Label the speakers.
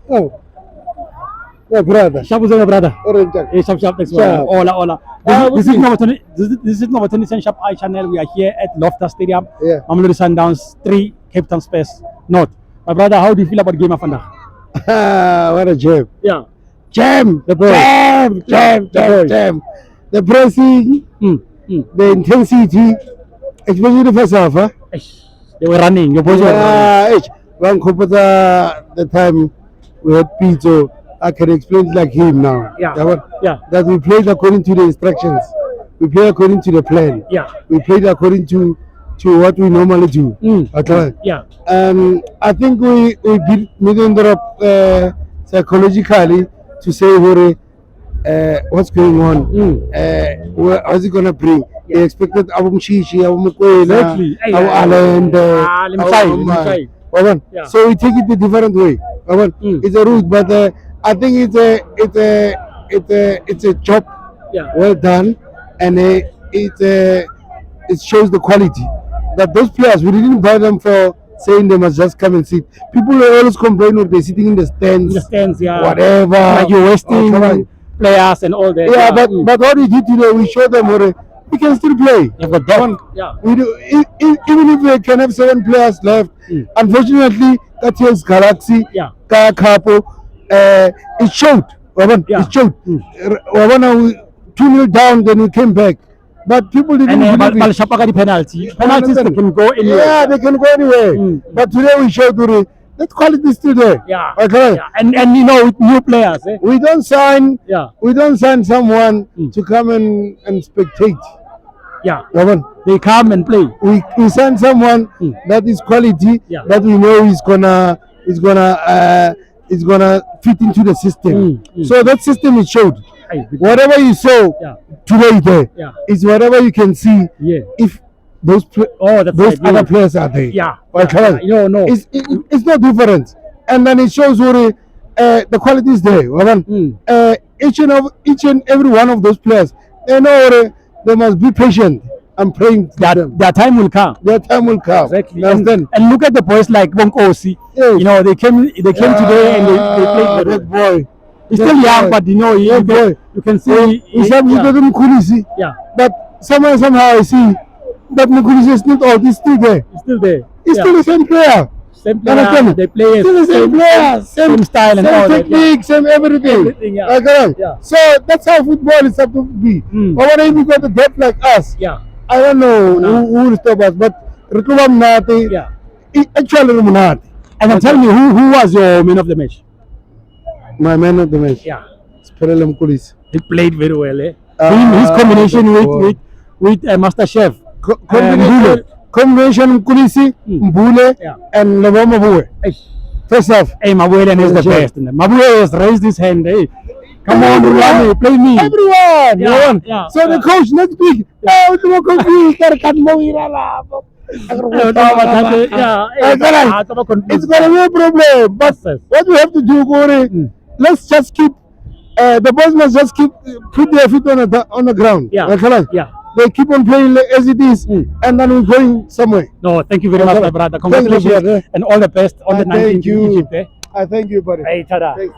Speaker 1: Oh, my brother.
Speaker 2: Sharp my brother.
Speaker 1: Orange.
Speaker 2: Hey, sharp, thanks,
Speaker 1: Sharp.
Speaker 2: Hola, hola. This is Number 20 Sharp Eye Channel. We are here at Loftus Stadium.
Speaker 1: Yeah.
Speaker 2: Mamelodi Sundowns 3, Cape Town Spurs North. My brother, how do you feel about game of Fanda?
Speaker 1: What a jam.
Speaker 2: Yeah.
Speaker 1: Jam.
Speaker 2: The boy.
Speaker 1: Jam. The pressing, the intensity, especially the first half. Huh?
Speaker 2: They were running. Your boys were running.
Speaker 1: One the time we had Pito, I can explain it like him now.
Speaker 2: Yeah.
Speaker 1: That we played according to the instructions. We played according to the plan.
Speaker 2: Yeah.
Speaker 1: We played according to what we normally do. Okay.
Speaker 2: Yeah.
Speaker 1: I think we beat Midendrop psychologically to say what's going on. How's it gonna bring? They expected Abu Mshishi, Abu Mkwela, Abu Alend,
Speaker 2: Yeah.
Speaker 1: so we take it a different way. It's a route, but I think it's a job well done, and it shows the quality that those players, we didn't buy them for saying they must just come and sit. People always complain when they're sitting in the stands.
Speaker 2: Yeah.
Speaker 1: Whatever.
Speaker 2: Like you're wasting players and all that.
Speaker 1: Yeah, but what we did today, we showed them we can still play.
Speaker 2: Yeah, but that
Speaker 1: We do, even if we can have 7 players left. Unfortunately, that is Galaxy, Capo. It showed. It showed. 2-0 down, then we came back. But people didn't believe it.
Speaker 2: The penalties they can go anywhere.
Speaker 1: Yeah, they can go anywhere. But today we showed that quality is still there.
Speaker 2: Yeah.
Speaker 1: Okay.
Speaker 2: Yeah. And you know, with new players.
Speaker 1: We don't sign someone to come and spectate.
Speaker 2: Yeah. They come and play.
Speaker 1: We send someone that is quality, that we know is gonna fit into the system. So that system is showed. Whatever you saw today there is whatever you can see if those other players are there. Okay.
Speaker 2: No.
Speaker 1: It's not different. And then it shows the quality is there. Each and every one of those players, they know they must be patient and praying
Speaker 2: their time will come.
Speaker 1: Their time will come.
Speaker 2: Exactly. And look at the boys like Bonkosi. You know, they came today and they played
Speaker 1: that boy.
Speaker 2: He's still young, but you know, you can see.
Speaker 1: But somehow I see that Mukulisi is not all. He's still there.
Speaker 2: He's still there.
Speaker 1: He's still the same player.
Speaker 2: Same player. They play
Speaker 1: still the same player.
Speaker 2: Same style and all
Speaker 1: that. Same technique, same everything. So that's how football is supposed to be. But when we got a depth like us, I don't know who will stop us. But Rutubam actually Munati.
Speaker 2: And then tell me, who was your man of the match?
Speaker 1: My man of the match.
Speaker 2: Spurlem Kulis. He played very well. His combination with Master Chef.
Speaker 1: Combination Kulisi, Mbule, and Levoma Bue. First off,
Speaker 2: Mabule is the best. Mabule has raised his hand. Hey, come on, Rulani, play me.
Speaker 1: Everyone. So the coach next week. It's gonna be a problem. But what we have to do, let's just keep. The boys must just put their feet on the ground. They keep on playing as it is, and then we're going somewhere.
Speaker 2: No, thank you very much, my brother. Congratulations and all the best on the 19th Egypt.
Speaker 1: I thank you, buddy.
Speaker 2: Hey, tada.
Speaker 1: Thanks.